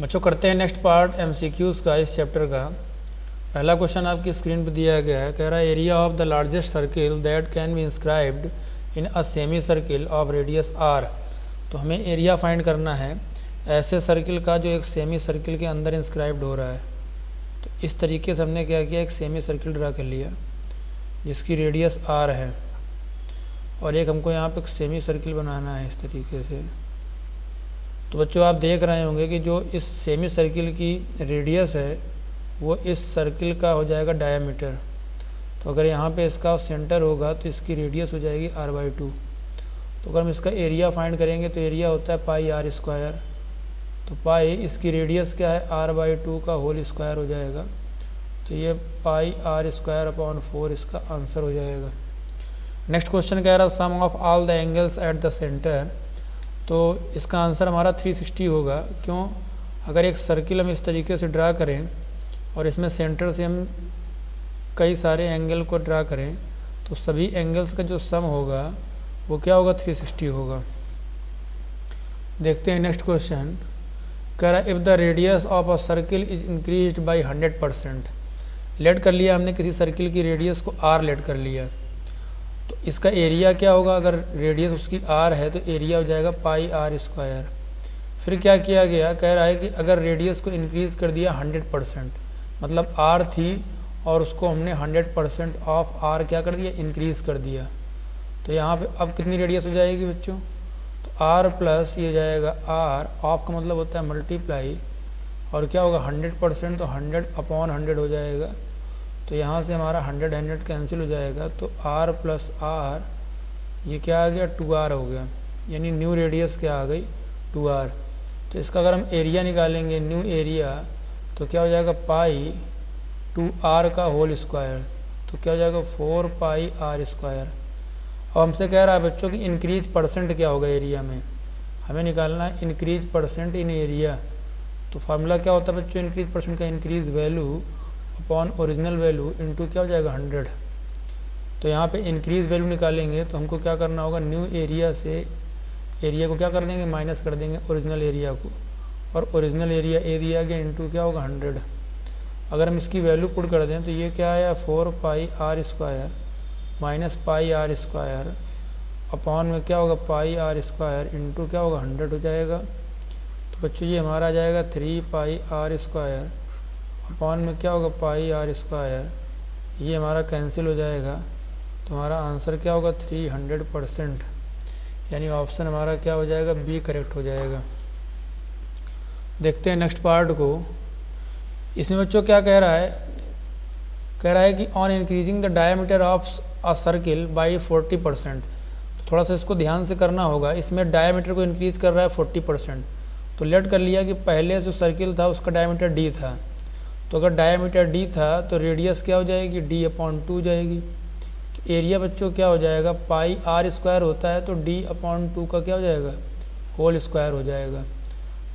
बच्चों करते हैं नेक्स्ट पार्ट एमसीक्यूज़ का इस चैप्टर का। पहला क्वेश्चन आपकी स्क्रीन पर दिया गया है, कह रहा है area of the largest circle that can be inscribed in a semi circle of radius r. तो हमें एरिया फाइंड करना है ऐसे सर्किल का जो एक सेमी सर्किल के अंदर इंस्क्राइब्ड हो रहा है। तो इस तरीके से हमने क्या किया, एक सेमी सर्किल ड्रा कर लिया जिसकी रेडियस आर है और एक हमको यहाँ पे एक सेमी सर्किल बनाना है इस तरीके से। तो बच्चों आप देख रहे होंगे कि जो इस सेमी सर्किल की रेडियस है वो इस सर्किल का हो जाएगा डायामीटर। तो अगर यहाँ पे इसका सेंटर होगा तो इसकी रेडियस हो जाएगी r/2। तो अगर हम इसका एरिया फाइंड करेंगे तो एरिया होता है पाई आर स्क्वायर। तो पाई इसकी रेडियस क्या है, r/2 का होल स्क्वायर हो जाएगा। तो ये पाई आर स्क्वायर अपॉन 4 इसका आंसर हो जाएगा। नेक्स्ट क्वेश्चन कह रहा sum of all the angles at the center. तो इसका आंसर हमारा 360 होगा। क्यों, अगर एक सर्किल हम इस तरीके से ड्रा करें और इसमें सेंटर से हम कई सारे एंगल को ड्रा करें तो सभी एंगल्स का जो सम होगा वो क्या होगा, 360 होगा। देखते हैं नेक्स्ट क्वेश्चन कह रहा if the radius of a circle is increased by 100%। Let कर लिया हमने किसी सर्किल की रेडियस को r लेट कर लिया। तो इसका एरिया क्या होगा, अगर रेडियस उसकी r है तो एरिया हो जाएगा पाई आर स्क्वायर। फिर क्या किया गया, कह रहा है कि अगर रेडियस को इंक्रीज़ कर दिया 100%, मतलब r थी और उसको हमने 100% ऑफ r क्या कर दिया, इंक्रीज़ कर दिया। तो यहाँ पे अब कितनी रेडियस हो जाएगी बच्चों, तो r प्लस ये जाएगा r, ऑफ का मतलब होता है मल्टीप्लाई, और क्या होगा 100%, तो 100/100 हो जाएगा। तो यहाँ से हमारा 100 कैंसिल हो जाएगा। तो r प्लस r ये क्या आ गया, 2r हो गया, यानी न्यू रेडियस क्या आ गई, 2r। तो इसका अगर हम एरिया निकालेंगे, न्यू एरिया, तो क्या हो जाएगा पाई 2r का होल स्क्वायर। तो क्या हो जाएगा 4 पाई r स्क्वायर। अब हमसे कह रहा है बच्चों की इंक्रीज परसेंट क्या होगा एरिया में, हमें निकालना है इंक्रीज परसेंट इन एरिया। तो फार्मूला क्या होता है बच्चों इंक्रीज परसेंट का, increase value upon original value into क्या हो जाएगा 100। तो यहाँ पे इंक्रीज वैल्यू निकालेंगे तो हमको क्या करना होगा, न्यू एरिया से एरिया को क्या कर देंगे, माइनस कर देंगे ओरिजिनल एरिया को, और ओरिजिनल एरिया ए दिया गया इंटू क्या होगा 100। अगर हम इसकी वैल्यू पुट कर दें तो ये क्या आया, 4 pi r square minus pi r square upon में क्या होगा पाई आर स्क्वायर इंटू क्या होगा 100 हो जाएगा। तो बच्चों ये हमारा आ जाएगा 3 पाई आर स्क्वायर अपॉन में क्या होगा पाई आर स्क्वायर, ये हमारा कैंसिल हो जाएगा। तो हमारा आंसर क्या होगा 300%, यानी ऑप्शन हमारा क्या हो जाएगा, बी करेक्ट हो जाएगा। देखते हैं नेक्स्ट पार्ट को। इसमें बच्चों क्या कह रहा है कि on increasing the diameter of a circle by 40%। तो थोड़ा सा इसको ध्यान से करना होगा, इसमें डायमीटर को इंक्रीज कर रहा है 40%। तो लेट कर लिया कि पहले जो सर्किल था उसका डायमीटर d था। तो अगर डायमीटर d था तो रेडियस क्या हो जाएगी, d/2 जाएगी। तो एरिया बच्चों क्या हो जाएगा, पाई आर स्क्वायर होता है तो d/2 का क्या हो जाएगा, होल स्क्वायर हो जाएगा।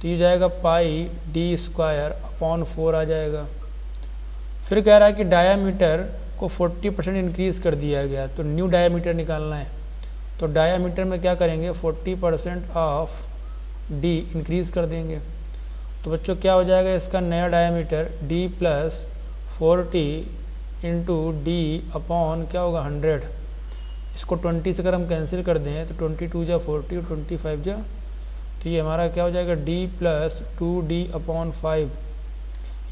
तो ये जाएगा पाई d स्क्वायर अपॉन 4 आ जाएगा। फिर कह रहा है कि डायामीटर को 40% इंक्रीज़ कर दिया गया, तो न्यू डायामीटर निकालना है। तो डायामीटर में क्या करेंगे, 40% ऑफ d इंक्रीज़ कर देंगे। तो बच्चों क्या हो जाएगा, इसका नया diameter d plus 40 into D upon क्या होगा 100। इसको 20 से अगर हम कैंसिल कर दें तो 22 जा 40 और 25 जा, तो ये हमारा क्या हो जाएगा d प्लस 2d/5।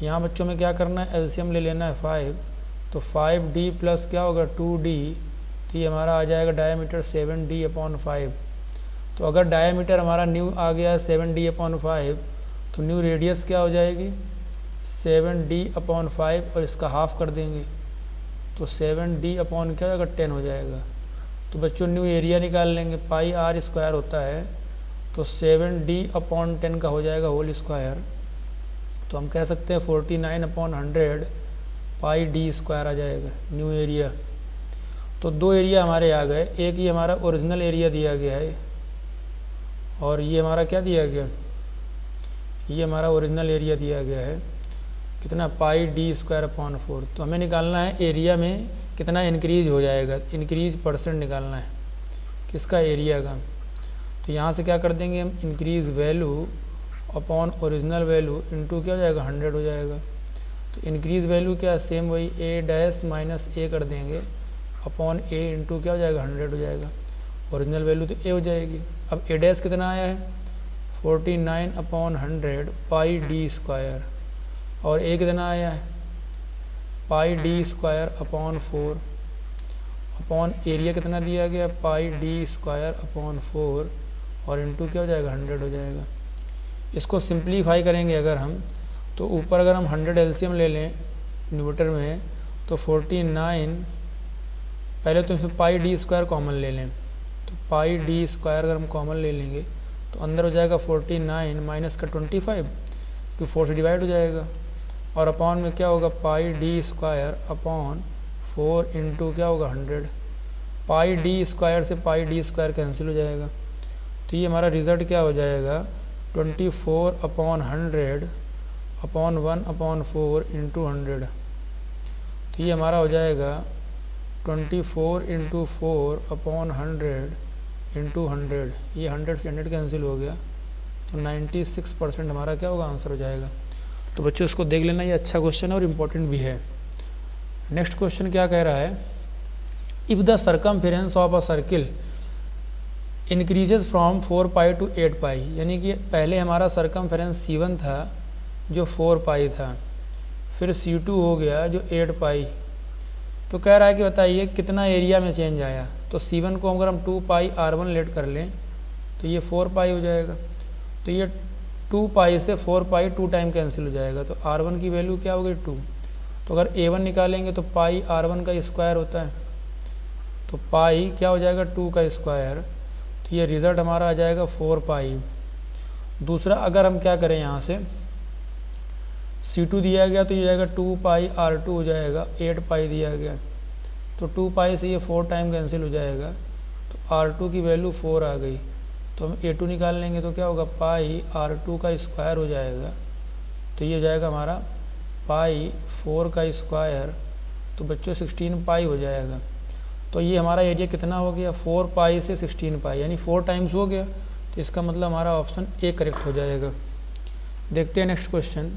यहाँ बच्चों में क्या करना है, एलसीएम ले लेना है 5। तो 5d प्लस क्या होगा 2d, तो ये हमारा आ जाएगा डायामीटर 7d/5। तो अगर डायामीटर हमारा न्यू आ गया 7d/5 तो न्यू रेडियस क्या हो जाएगी 7d/5 और इसका हाफ कर देंगे तो 7d अपॉन क्या होगा 10 हो जाएगा। तो बच्चों न्यू एरिया निकाल लेंगे, पाई आर स्क्वायर होता है तो 7d/10 का हो जाएगा होल स्क्वायर। तो हम कह सकते हैं 49/100 पाई d स्क्वायर आ जाएगा न्यू एरिया। तो दो एरिया हमारे आ गए, एक ये हमारा ओरिजिनल एरिया दिया गया है और ये हमारा क्या दिया गया, ये हमारा ओरिजिनल एरिया दिया गया है कितना, पाई d स्क्वायर अपॉन 4। तो हमें निकालना है एरिया में कितना इंक्रीज हो जाएगा, इंक्रीज परसेंट निकालना है किसका, एरिया का। तो यहाँ से क्या कर देंगे हम, increase value upon original value into क्या हो जाएगा 100 हो जाएगा। तो इंक्रीज वैल्यू क्या सेम वही ए डैश माइनस ए कर देंगे अपॉन ए इंटू क्या हो जाएगा 100 हो जाएगा। ओरिजिनल वैल्यू तो ए हो जाएगी। अब ए डैश कितना आया है 49 अपॉन 100 पाई डी स्क्वायर, और ए कितना आया है pi d square upon 4 upon area कितना दिया गया पाई डी स्क्वायर अपॉन 4 और इंटू क्या हो जाएगा 100 हो जाएगा। इसको सिंप्लीफाई करेंगे अगर हम, तो ऊपर अगर हम 100 एलसीएम ले लें न्यूमरेटर में तो 49, पहले तो इसमें पाई डी स्क्वायर कॉमन ले लें, तो पाई डी स्क्वायर अगर हम कॉमन ले लेंगे तो अंदर हो जाएगा 49 माइनस का 25 क्योंकि 4 से डिवाइड हो जाएगा, और अपॉन में क्या होगा पाई डी स्क्वायर अपॉन 4 इंटू क्या होगा 100। पाई डी स्क्वायर से पाई डी स्क्वायर कैंसिल हो जाएगा, तो ये हमारा रिज़ल्ट क्या हो जाएगा 24 अपॉन 100 अपॉन 1 अपॉन 4 इंटू 100। तो ये हमारा हो जाएगा 24 इंटू 4 अपॉन 100 इंटू 100। ये 100 से 100 कैंसिल हो गया, तो 96% हमारा क्या होगा आंसर हो जाएगा। तो बच्चों इसको देख लेना, ये अच्छा क्वेश्चन है और इम्पोर्टेंट भी है। नेक्स्ट क्वेश्चन क्या कह रहा है, if the circumference of a circle increases from 4 pi to 8 pi, यानी कि पहले हमारा सर्कमफेरेंस C1 था जो 4 पाई था, फिर C2 हो गया जो 8 पाई। तो कह रहा है कि बताइए कितना एरिया में चेंज आया। तो C1 को अगर हम 2 पाई R1 लेट कर लें तो ये 4 पाई हो जाएगा, तो ये 2 पाई से 4 पाई 2 टाइम कैंसिल हो जाएगा, तो R1 की वैल्यू क्या हो गई 2। तो अगर A1 निकालेंगे तो पाई R1 का स्क्वायर होता है, तो पाई क्या हो जाएगा 2 का स्क्वायर, तो ये रिज़ल्ट हमारा आ जाएगा 4 पाई। दूसरा अगर हम क्या करें यहाँ से C2 दिया गया तो ये जाएगा 2 पाई R2 हो जाएगा, 8 पाई दिया गया तो 2 पाई से ये 4 टाइम कैंसिल हो जाएगा, तो R2 की वैल्यू 4 आ गई। तो हम A2 निकाल लेंगे तो क्या होगा पाई R2 का स्क्वायर हो जाएगा, तो ये हो जाएगा हमारा पाई 4 का स्क्वायर, तो बच्चों 16 पाई हो जाएगा। तो ये हमारा एरिया कितना हो गया 4 पाई से 16 पाई, यानी 4 टाइम्स हो गया, तो इसका मतलब हमारा ऑप्शन ए करेक्ट हो जाएगा। देखते हैं नेक्स्ट क्वेश्चन।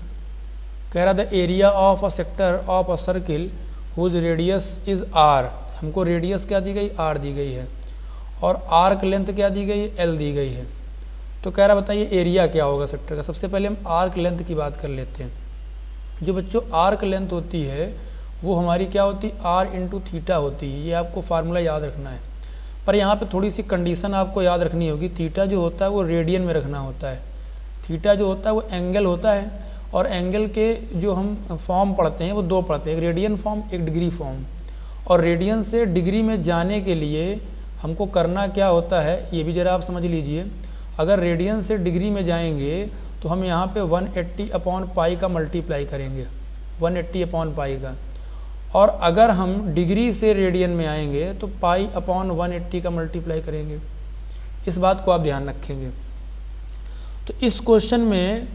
कह रहा the area of a sector of a circle whose radius is r, हमको रेडियस क्या दी गई आर दी गई है, और आर्क लेंथ क्या दी गई एल दी गई है। तो कह रहा बताइए एरिया क्या होगा सेक्टर का। सबसे पहले हम आर्क लेंथ की बात कर लेते हैं। जो बच्चों आर्क लेंथ होती है वो हमारी क्या होती है आर इंटू थीटा होती है, ये आपको फार्मूला याद रखना है। पर यहाँ पे थोड़ी सी कंडीशन आपको याद रखनी होगी, थीटा जो होता है वो रेडियन में रखना होता है। थीटा जो होता है वो एंगल होता है, और एंगल के जो हम फॉर्म पढ़ते हैं वो 2 पढ़ते हैं, एक रेडियन फॉर्म एक डिग्री फॉर्म। और रेडियन से डिग्री में जाने के लिए हमको करना क्या होता है ये भी ज़रा आप समझ लीजिए। अगर रेडियन से डिग्री में जाएंगे तो हम यहाँ पे 180 अपॉन पाई का मल्टीप्लाई करेंगे, 180 अपॉन पाई का। और अगर हम डिग्री से रेडियन में आएंगे तो पाई अपॉन 180 का मल्टीप्लाई करेंगे। इस बात को आप ध्यान रखेंगे। तो इस क्वेश्चन में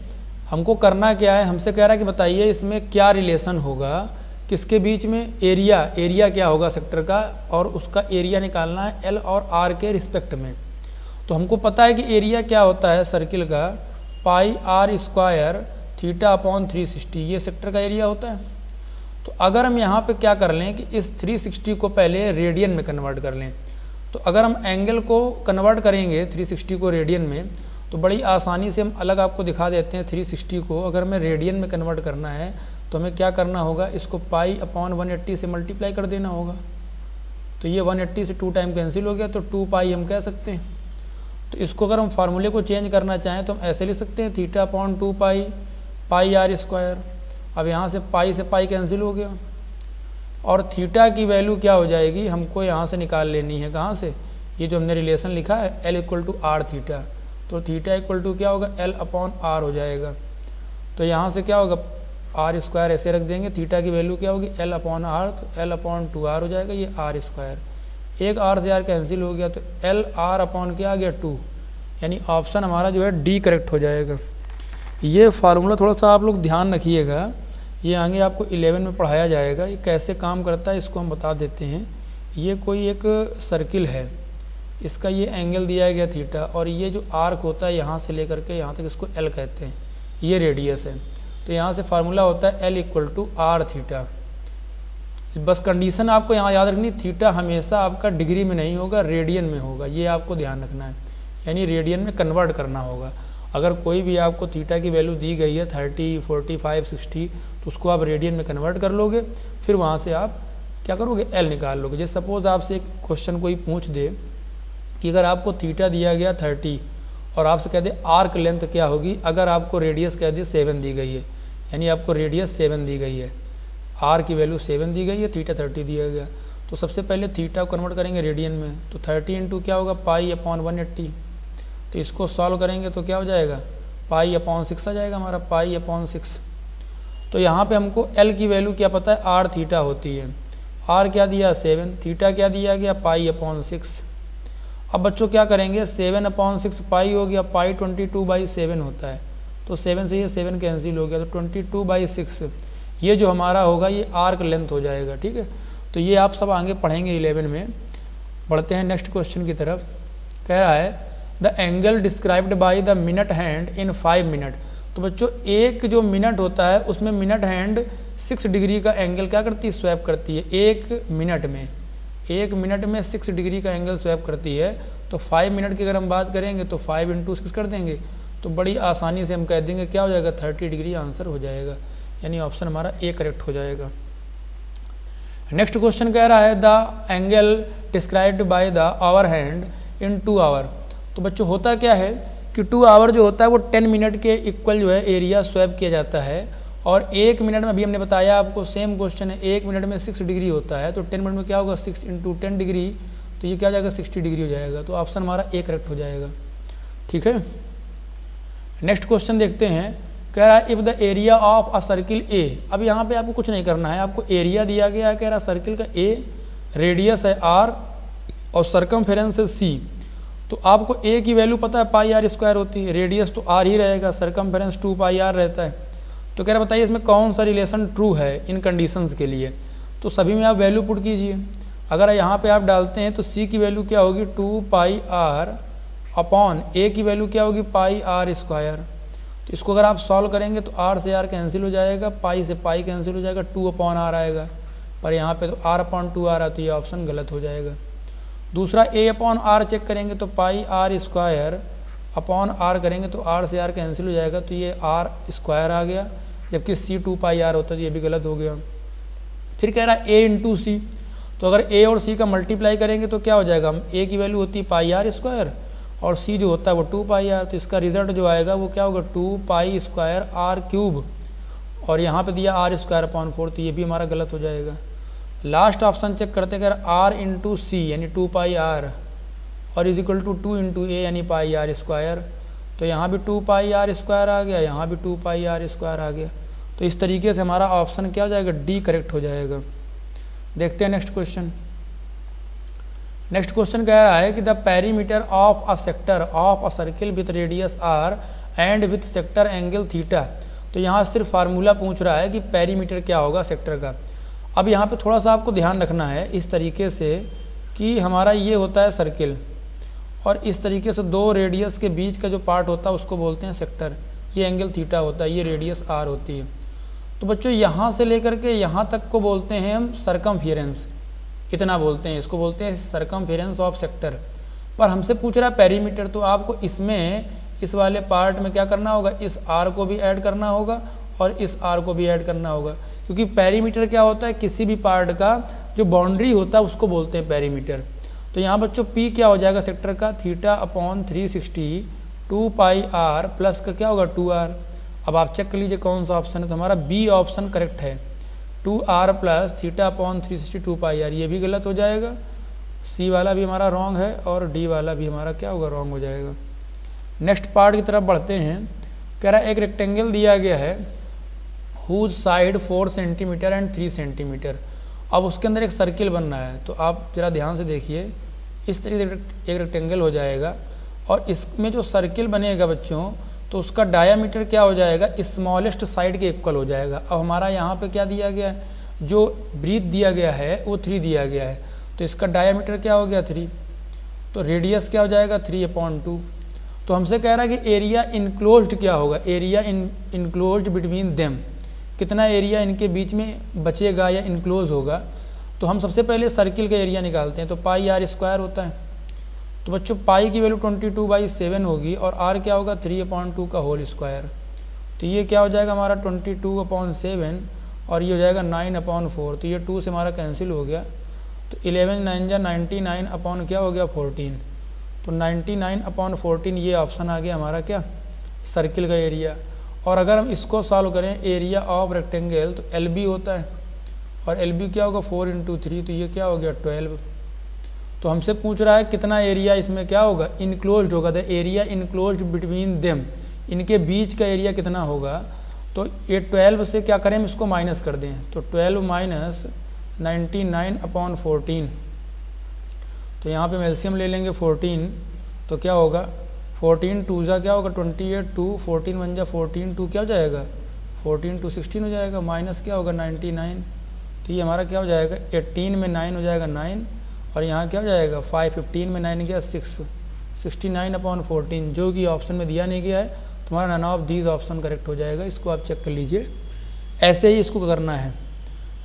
हमको करना क्या है, हमसे कह रहा है कि बताइए इसमें क्या रिलेशन होगा किसके बीच में, एरिया क्या होगा सेक्टर का, और उसका एरिया निकालना है एल और आर के रिस्पेक्ट में। तो हमको पता है कि एरिया क्या होता है सर्किल का पाई आर स्क्वायर थीटा अपॉन 360, ये सेक्टर का एरिया होता है। तो अगर हम यहाँ पे क्या कर लें कि इस 360 को पहले रेडियन में कन्वर्ट कर लें, तो अगर हम एंगल को कन्वर्ट करेंगे 360 को रेडियन में तो बड़ी आसानी से हम अलग आपको दिखा देते हैं। 360 को अगर हमें रेडियन में कन्वर्ट करना है तो हमें क्या करना होगा, इसको पाई अपॉन 180 से मल्टीप्लाई कर देना होगा। तो ये 180 से 2 टाइम कैंसिल हो गया, तो 2 पाई हम कह सकते हैं। तो इसको अगर हम फार्मूले को चेंज करना चाहें तो हम ऐसे लिख सकते हैं theta upon 2 pi pi r square. अब यहाँ से पाई कैंसिल हो गया, और थीटा की वैल्यू क्या हो जाएगी हमको यहाँ से निकाल लेनी है। कहाँ से, ये जो हमने रिलेशन लिखा है l equal to r theta, तो थीटा इक्वल टू क्या होगा एल अपॉन आर हो जाएगा। तो यहाँ से क्या होगा आर स्क्वायर ऐसे रख देंगे, थीटा की वैल्यू क्या होगी एल अपॉन आर, तो एल अपॉन 2r हो जाएगा, ये आर स्क्वायर। एक आर से आर कैंसिल हो गया, तो एल आर अपॉन क्या आ गया 2, यानी ऑप्शन हमारा जो है डी करेक्ट हो जाएगा। ये फार्मूला थोड़ा सा आप लोग ध्यान रखिएगा, ये आगे आपको 11 में पढ़ाया जाएगा। ये कैसे काम करता है इसको हम बता देते हैं। ये कोई एक सर्किल है, इसका ये एंगल दिया गया थीटा, और ये जो आर्क होता है यहाँ से लेकर के यहाँ तक, इसको एल कहते हैं, ये रेडियस है। तो यहाँ से फार्मूला होता है l equal to r theta. बस कंडीशन आपको यहाँ याद रखनी, थीटा हमेशा आपका डिग्री में नहीं होगा, रेडियन में होगा, ये आपको ध्यान रखना है, यानी रेडियन में कन्वर्ट करना होगा। अगर कोई भी आपको थीटा की वैल्यू दी गई है 30, 45, 60, तो उसको आप रेडियन में कन्वर्ट कर लोगे, फिर वहाँ से आप क्या करोगे, एल निकाल लोगे। जैसे सपोज आपसे एक क्वेश्चन कोई पूछ दे कि अगर आपको थीटा दिया गया 30 और आपसे कह दे आर्क लेंथ क्या होगी, अगर आपको रेडियस कह दे 7 दी गई है, यानी आपको रेडियस 7 दी गई है, आर की वैल्यू 7 दी गई है, थीटा 30 दिया गया, तो सबसे पहले थीटा को कन्वर्ट करेंगे रेडियन में, तो 30 इंटू क्या होगा, पाई अपॉन 180। तो इसको सॉल्व करेंगे तो क्या हो जाएगा, पाई अपॉन 6 आ जाएगा हमारा, पाई अपॉन 6। तो यहाँ पे हमको एल की वैल्यू क्या पता है, आर थीटा होती है, आर क्या दिया 7, थीटा क्या दिया गया, पाई अपॉन 6। अब बच्चों क्या करेंगे, 7 अपॉन 6 पाई हो गया, पाई 22/7 होता है, तो 7 से ये 7 कैंसिल हो गया, तो 22/6 ये जो हमारा होगा ये आर्क लेंथ हो जाएगा। ठीक है, तो ये आप सब आगे पढ़ेंगे 11 में। बढ़ते हैं नेक्स्ट क्वेश्चन की तरफ। कह रहा है the angle described by the minute hand in 5 minute. तो बच्चों एक जो मिनट होता है उसमें मिनट हैंड 6 डिग्री का एंगल क्या करती है, स्वैप करती है। एक मिनट में 6 डिग्री का एंगल स्वैप करती है। तो 5 मिनट की अगर हम बात करेंगे तो 5 इंटू 6 कर देंगे, तो बड़ी आसानी से हम कह देंगे क्या हो जाएगा, 30 डिग्री आंसर हो जाएगा, यानी ऑप्शन हमारा ए करेक्ट हो जाएगा। नेक्स्ट क्वेश्चन कह रहा है the angle described by the hour hand in 2 hour. तो बच्चों होता क्या है कि 2 आवर जो होता है वो 10 मिनट के इक्वल जो है एरिया स्वैप किया जाता है, और 1 मिनट में अभी हमने बताया आपको सेम क्वेश्चन है, 1 मिनट में 6 डिग्री होता है, तो 10 मिनट में क्या होगा, 6 इंटू 10 डिग्री, तो ये क्या हो जाएगा, 60 डिग्री हो जाएगा। तो ऑप्शन हमारा ए करेक्ट हो जाएगा। ठीक है, नेक्स्ट क्वेश्चन देखते हैं। कह रहा है if the area of a circle A. अब यहाँ पे आपको कुछ नहीं करना है, आपको एरिया दिया गया है, कह रहा है सर्किल का ए, रेडियस है आर और सरकमफेरेंस है सी। तो आपको ए की वैल्यू पता है पाई आर स्क्वायर होती है, रेडियस तो आर ही रहेगा, सरकमफेरेंस 2 पाई आर रहता है। तो कह रहा बताइए इसमें कौन सा रिलेशन ट्रू है इन कंडीशंस के लिए। तो सभी में आप वैल्यू पुट कीजिए। अगर यहाँ पे आप डालते हैं तो सी की वैल्यू क्या होगी, 2 पाई आर अपॉन ए की वैल्यू क्या होगी, पाई आर स्क्वायर। तो इसको अगर आप सॉल्व करेंगे तो आर से आर कैंसिल हो जाएगा, पाई से पाई कैंसिल हो जाएगा, 2 अपॉन आर आएगा, पर यहाँ पे तो आर अपॉन 2 आ रहा, तो ये ऑप्शन गलत हो जाएगा। दूसरा ए अपॉन आर चेक करेंगे तो पाई आर स्क्वायर अपॉन आर करेंगे तो आर से आर कैंसिल हो जाएगा, तो ये आर स्क्वायर आ गया, जबकि सी 2 पाई आर होता है, तो ये भी गलत हो गया। फिर कह रहा है ए इंटू सी। तो अगर ए और सी का मल्टीप्लाई करेंगे तो क्या हो जाएगा, हम ए की वैल्यू होती है पाई आर स्क्वायर और सी जो होता है वो 2 पाई आर, तो इसका रिजल्ट जो आएगा वो क्या होगा, 2 पाई स्क्वायर आर क्यूब, और यहाँ पे दिया आर स्क्वायर अपॉन 4, तो ये भी हमारा गलत हो जाएगा। लास्ट ऑप्शन चेक करते अगर आर इंटू सी यानी 2 पाई आर और इज इक्वल टू 2 इंटू ए यानी पाई आर स्क्वायर, तो यहाँ भी 2 पाई आर स्क्वायर आ गया, यहाँ भी 2 पाई आर स्क्वायर आ गया। तो इस तरीके से हमारा ऑप्शन क्या हो जाएगा, डी करेक्ट हो जाएगा। देखते हैं नेक्स्ट क्वेश्चन। नेक्स्ट क्वेश्चन कह रहा है कि the perimeter of a sector of a circle with radius r and with sector angle theta. तो यहाँ सिर्फ फार्मूला पूछ रहा है कि पेरीमीटर क्या होगा सेक्टर का। अब यहाँ पे थोड़ा सा आपको ध्यान रखना है इस तरीके से कि हमारा ये होता है सर्किल, और इस तरीके से 2 रेडियस के बीच का जो पार्ट होता है उसको बोलते हैं सेक्टर। ये एंगल थीटा होता है, ये रेडियस आर होती है। तो बच्चों यहाँ से लेकर के यहाँ तक को बोलते हैं हम सरकमफेरेंस, इतना बोलते हैं, इसको बोलते हैं सरकमफेरेंस ऑफ सेक्टर। पर हमसे पूछ रहा है पेरीमीटर, तो आपको इसमें इस वाले पार्ट में क्या करना होगा, इस आर को भी ऐड करना होगा और इस आर को भी ऐड करना होगा, क्योंकि पेरीमीटर क्या होता है, किसी भी पार्ट का जो बाउंड्री होता है उसको बोलते हैं पेरीमीटर। तो यहाँ बच्चों पी क्या हो जाएगा सेक्टर का, theta upon 360 2 pi r plus का क्या होगा 2r। अब आप चेक कर लीजिए कौन सा ऑप्शन है, तो हमारा बी ऑप्शन करेक्ट है, 2r plus theta upon 360 2 pi r, ये भी गलत हो जाएगा। सी वाला भी हमारा रॉन्ग है और डी वाला भी हमारा क्या होगा, रॉन्ग हो जाएगा। नेक्स्ट पार्ट की तरफ बढ़ते हैं। कह रहा है एक रेक्टेंगल दिया गया है whose side 4 centimetre and 3 centimetre. अब उसके अंदर एक सर्किल बन रहा है, तो आप ज़रा ध्यान से देखिए, इस तरीके से एक रेक्टेंगल हो जाएगा और इसमें जो सर्किल बनेगा बच्चों, तो उसका डायामीटर क्या हो जाएगा, स्मॉलेस्ट साइड के इक्वल हो जाएगा। अब हमारा यहाँ पे क्या दिया गया है, जो ब्रीथ दिया गया है वो 3 दिया गया है, तो इसका डायामीटर क्या हो गया 3। तो रेडियस क्या हो जाएगा 3/2। तो हमसे कह रहा है कि एरिया इनक्लोज्ड क्या होगा, एरिया इनक्लोज्ड बिटवीन देम, कितना एरिया इनके बीच में बचेगा या इनक्लोज होगा। तो हम सबसे पहले सर्किल का एरिया निकालते हैं, तो पाई आर स्क्वायर होता है। तो बच्चों पाई की वैल्यू 22/7 होगी और आर क्या होगा 3/2 का होल स्क्वायर। तो ये क्या हो जाएगा हमारा 22/7 और ये हो जाएगा 9/4। तो ये 2 से हमारा कैंसिल हो गया। तो 11 9 जा 99 अपॉन क्या हो गया 14। तो 99/14 ये ऑप्शन आ गया हमारा क्या, सर्किल का एरिया। और अगर हम इसको सॉल्व करें एरिया ऑफ रेक्टेंगल, तो एल बी होता है और एल बी क्या होगा 4 × 3, तो ये क्या हो गया 12। तो हमसे पूछ रहा है कितना एरिया इसमें क्या होगा इनक्लोज्ड होगा, the area enclosed between them, इनके बीच का एरिया कितना होगा। तो ये 12 से क्या करें हम इसको माइनस कर दें, तो 12 माइनस 99/14। तो यहाँ पे हम एलसीएम ले लेंगे 14, तो क्या होगा 14 2 जा क्या होगा 28, 2 14 1 जा 14, 2 क्या हो जाएगा 14 2 16 हो जाएगा, माइनस क्या होगा 99। तो ये हमारा क्या हो जाएगा 18 में 9 हो जाएगा 9 और यहाँ क्या हो जाएगा 5, 15 में 9 गया 6, 69/14, जो कि ऑप्शन में दिया नहीं गया है। तुम्हारा none of these option correct हो जाएगा, इसको आप चेक कर लीजिए। ऐसे ही इसको करना है।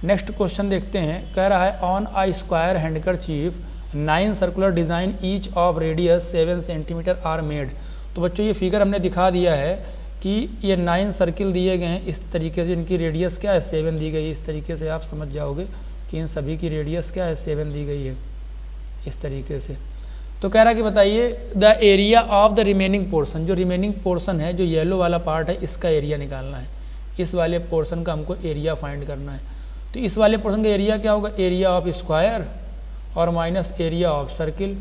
नेक्स्ट क्वेश्चन देखते हैं, कह रहा है on a square handkerchief 9 circular design each of radius 7 centimetre are made. तो बच्चों ये फिगर हमने दिखा दिया है कि ये 9 सर्किल दिए गए हैं, इस तरीके से इनकी रेडियस क्या है 7 दी गई है। इस तरीके से आप समझ जाओगे कि इन सभी की रेडियस क्या है 7 दी गई है इस तरीके से। तो कह रहा है कि बताइए the area of the remaining portion, जो रिमेनिंग पोर्शन है जो येलो वाला पार्ट है इसका एरिया निकालना है। इस वाले पोर्शन का हमको एरिया फाइंड करना है। तो इस वाले पोर्शन का एरिया क्या होगा एरिया ऑफ स्क्वायर और माइनस एरिया ऑफ सर्किल।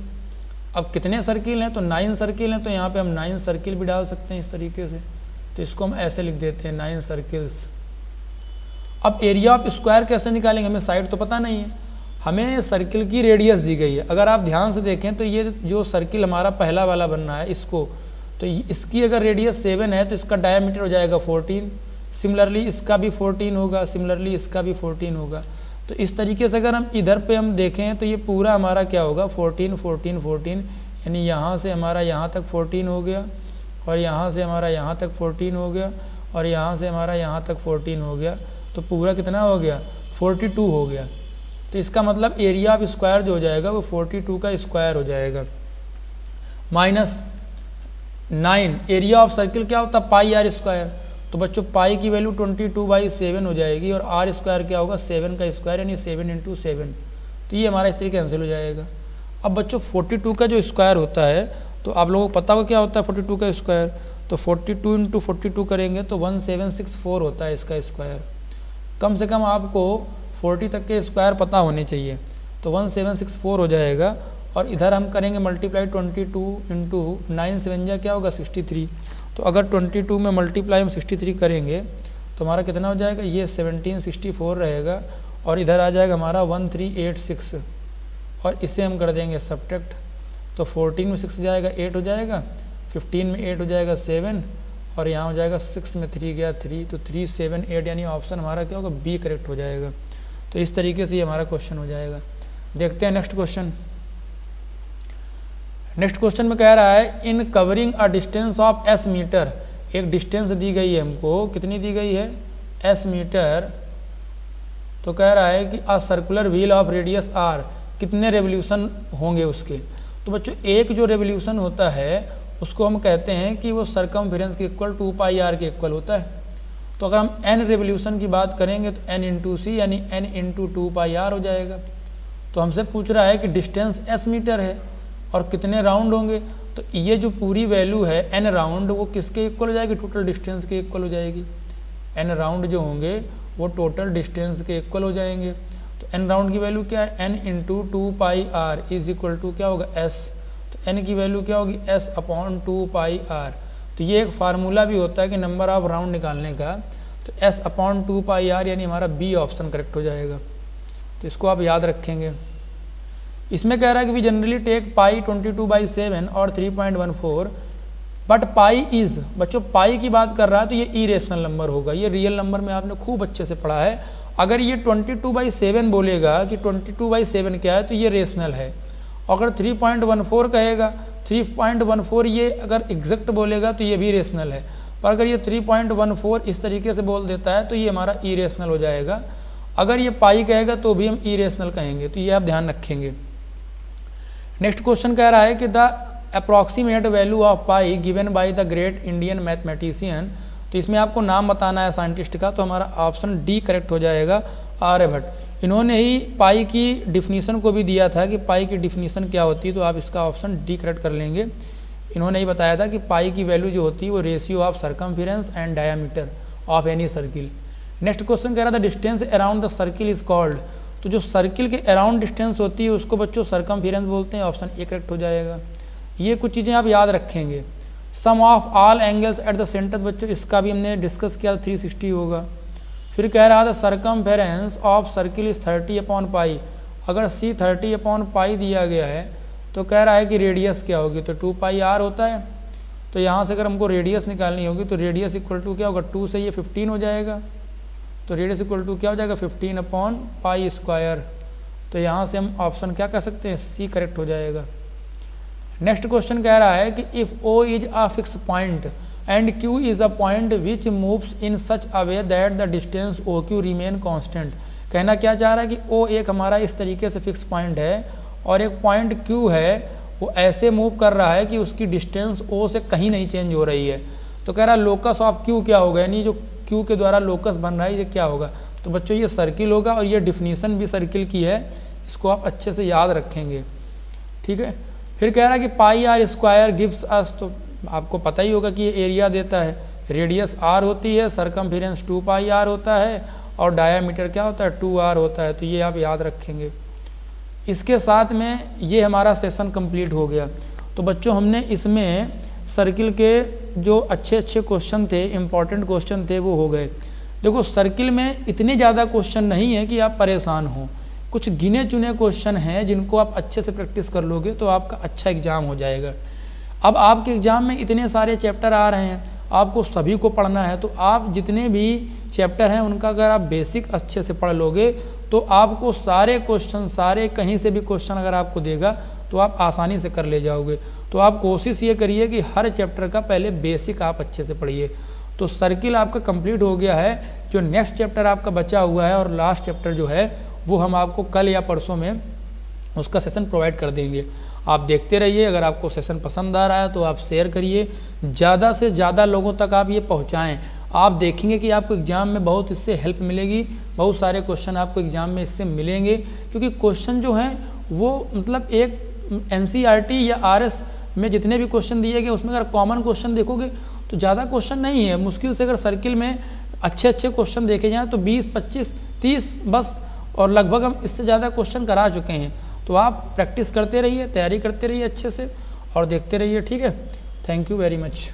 अब कितने सर्किल हैं, तो 9 सर्किल हैं, तो यहाँ पे हम 9 सर्किल भी डाल सकते हैं इस तरीके से। तो इसको हम ऐसे लिख देते हैं 9 सर्किल्स। अब एरिया ऑफ स्क्वायर कैसे निकालेंगे, हमें साइड तो पता नहीं है, हमें सर्किल की रेडियस दी गई है। अगर आप ध्यान से देखें तो ये जो सर्किल हमारा पहला वाला बन रहा है इसको, तो इसकी अगर रेडियस 7 है तो इसका डायमीटर हो जाएगा 14। सिमिलरली इसका भी 14 होगा, सिमिलरली इसका भी 14 होगा। तो इस तरीके से अगर हम इधर पे हम देखें तो ये पूरा हमारा क्या होगा 14 14 14, यानी यहाँ से हमारा यहाँ तक 14 हो गया और यहाँ से हमारा यहाँ तक 14 हो गया और यहाँ से हमारा यहाँ तक 14 हो गया। तो पूरा कितना हो गया 42 हो गया। तो इसका मतलब एरिया ऑफ स्क्वायर जो हो जाएगा वो 42 का स्क्वायर हो जाएगा। माइनस 9 एरिया ऑफ सर्किल क्या होता है पाई आर स्क्वायर। तो बच्चों पाई की वैल्यू 22/7 हो जाएगी और आर स्क्वायर क्या होगा 7 का स्क्वायर यानी 7 × 7। तो ये हमारा इस तरीके कैंसिल हो जाएगा। अब बच्चों 42 का जो स्क्वायर होता है तो आप लोगों को पता होगा क्या होता है 42 का स्क्वायर। तो 42 × 42 करेंगे तो 1764 होता है इसका स्क्वायर। कम से कम आपको 40 तक के स्क्वायर पता होने चाहिए। तो 1764 हो जाएगा और इधर हम करेंगे मल्टीप्लाई 22 × 9 7 जा क्या होगा 63। तो अगर 22 में मल्टीप्लाई हम 63 करेंगे तो हमारा कितना हो जाएगा ये 1764 रहेगा और इधर आ जाएगा हमारा 1386 और इसे हम कर देंगे सब्ट्रैक्ट। तो 14 में 6 जाएगा 8 हो जाएगा, 15 में 8 हो जाएगा 7 और यहाँ हो जाएगा 6 में 3 गया 3। तो 3 7 8 यानी ऑप्शन हमारा क्या होगा बी करेक्ट हो जाएगा। तो इस तरीके से ये हमारा क्वेश्चन हो जाएगा। देखते हैं नेक्स्ट क्वेश्चन। नेक्स्ट क्वेश्चन में कह रहा है in covering a distance of s metre, एक डिस्टेंस दी गई है हमको, कितनी दी गई है एस मीटर। तो कह रहा है कि a circular wheel of radius r, कितने रेवोल्यूशन होंगे उसके। तो बच्चों एक जो रेवोल्यूशन होता है उसको हम कहते हैं कि वो सरकमफेरेंस के इक्वल 2πr के इक्वल होता है। तो अगर हम n रेवोल्यूशन की बात करेंगे तो n × c यानी n × 2πr हो जाएगा। तो हमसे पूछ रहा है कि डिस्टेंस s मीटर है और कितने राउंड होंगे। तो ये जो पूरी वैल्यू है n राउंड वो किसके इक्वल हो जाएगी टोटल डिस्टेंस के इक्वल हो जाएगी। n राउंड जो होंगे वो टोटल डिस्टेंस के इक्वल हो जाएंगे। तो n राउंड की वैल्यू क्या है n × 2πr is equal to क्या होगा s। तो n की वैल्यू क्या होगी s/2πr। तो ये एक फार्मूला भी होता है कि नंबर ऑफ राउंड निकालने का। तो s/2πr यानी हमारा बी ऑप्शन करेक्ट हो जाएगा। तो इसको आप याद रखेंगे। इसमें कह रहा है कि वी जनरली टेक पाई 22/7 और 3.14 बट पाई इज, बच्चों पाई की बात कर रहा है तो ये इरेशनल नंबर होगा। ये रियल नंबर में आपने खूब अच्छे से पढ़ा है। अगर ये 22/7 बोलेगा कि 22/7 क्या है तो ये रेशनल है। अगर 3.14 कहेगा, 3.14 ये अगर एग्जैक्ट बोलेगा तो ये भी रेशनल है, पर अगर ये 3.14 इस तरीके से बोल देता है तो ये हमारा इरेशनल हो जाएगा। अगर ये पाई कहेगा तो भी हम इरेशनल कहेंगे, तो ये आप ध्यान रखेंगे। नेक्स्ट क्वेश्चन कह रहा है कि the approximate value of pi given by the great Indian mathematician, तो इसमें आपको नाम बताना है साइंटिस्ट का, तो हमारा ऑप्शन डी करेक्ट हो जाएगा, आर्यभट्ट। इन्होंने ही पाई की डिफिनीसन को भी दिया था कि पाई की डिफिनीसन क्या होती है, तो आप इसका ऑप्शन डी करेक्ट कर लेंगे। इन्होंने ही बताया था कि पाई की वैल्यू जो होती है वो ratio of circumference and diameter of any circle. Next question कह रहा था distance around the circle is called, तो जो सर्किल के अराउंड डिस्टेंस होती है उसको बच्चों सर्कमफेरेंस बोलते हैं, ऑप्शन ए करेक्ट हो जाएगा। ये कुछ चीज़ें आप याद रखेंगे। Sum of all angles at the center, बच्चों इसका भी हमने डिस्कस किया, 360 होगा। फिर कह रहा था सर्कमफेरेंस ऑफ सर्किल इज 30/पाई, अगर सी 30/पाई दिया गया है तो कह रहा है कि रेडियस क्या होगी, तो 2πr होता है। तो यहाँ से अगर हमको रेडियस निकालनी होगी तो रेडियस इक्वल टू क्या होगा, 2 से ये 15 हो जाएगा, तो रेडियस इक्वल टू क्या हो जाएगा 15/पाई²। तो यहाँ से हम ऑप्शन क्या कर सकते हैं, सी करेक्ट हो जाएगा। नेक्स्ट क्वेश्चन कह रहा है कि if O is a fix point and Q is a point which moves in such a way that the distance O Q remain constant. कहना क्या चाह रहा है कि ओ एक हमारा इस तरीके से फिक्स पॉइंट है और एक पॉइंट क्यू है वो ऐसे मूव कर रहा है कि उसकी डिस्टेंस ओ से कहीं नहीं चेंज हो रही है। तो कह रहा है लोकस ऑफ क्यू क्या होगा, यानी जो क्यू के द्वारा लोकस बन रहा है ये क्या होगा, तो बच्चों ये सर्किल होगा और ये डिफिनीसन भी सर्किल की है, इसको आप अच्छे से याद रखेंगे, ठीक है। फिर कह रहा है कि πr² गिव्स अस, तो आपको पता ही होगा कि ये एरिया देता है, रेडियस r होती है, सर्कमफेरेंस 2πr होता है और डायामीटर क्या होता है 2r होता है, तो ये आप याद रखेंगे। इसके साथ में ये हमारा सेशन कंप्लीट हो गया। तो बच्चों हमने इसमें सर्किल के जो अच्छे अच्छे क्वेश्चन थे, इम्पॉर्टेंट क्वेश्चन थे, वो हो गए। देखो सर्किल में इतने ज़्यादा क्वेश्चन नहीं है कि आप परेशान हो, कुछ गिने चुने क्वेश्चन हैं जिनको आप अच्छे से प्रैक्टिस कर लोगे तो आपका अच्छा एग्जाम हो जाएगा। अब आपके एग्ज़ाम में इतने सारे चैप्टर आ रहे हैं, आपको सभी को पढ़ना है, तो आप जितने भी चैप्टर हैं उनका अगर आप बेसिक अच्छे से पढ़ लोगे तो आपको सारे क्वेश्चन, सारे कहीं से भी क्वेश्चन अगर आपको देगा तो आप आसानी से कर ले जाओगे। तो आप कोशिश ये करिए कि हर चैप्टर का पहले बेसिक आप अच्छे से पढ़िए। तो सर्किल आपका कंप्लीट हो गया है, जो नेक्स्ट चैप्टर आपका बचा हुआ है और लास्ट चैप्टर जो है वो हम आपको कल या परसों में उसका सेशन प्रोवाइड कर देंगे। आप देखते रहिए, अगर आपको सेशन पसंद आ रहा है तो आप शेयर करिए, ज़्यादा से ज़्यादा लोगों तक आप ये पहुँचाएँ। आप देखेंगे कि आपको एग्ज़ाम में बहुत इससे हेल्प मिलेगी, बहुत सारे क्वेश्चन आपको एग्ज़ाम में इससे मिलेंगे, क्योंकि क्वेश्चन जो हैं वो मतलब एक NCERT या RS में जितने भी क्वेश्चन दिए गए उसमें अगर कॉमन क्वेश्चन देखोगे तो ज़्यादा क्वेश्चन नहीं है। मुश्किल से अगर सर्किल में अच्छे अच्छे क्वेश्चन देखे जाएँ तो 20, 25, 30 बस, और लगभग हम इससे ज़्यादा क्वेश्चन करा चुके हैं। तो आप प्रैक्टिस करते रहिए, तैयारी करते रहिए अच्छे से और देखते रहिए, ठीक है। Thank you very much.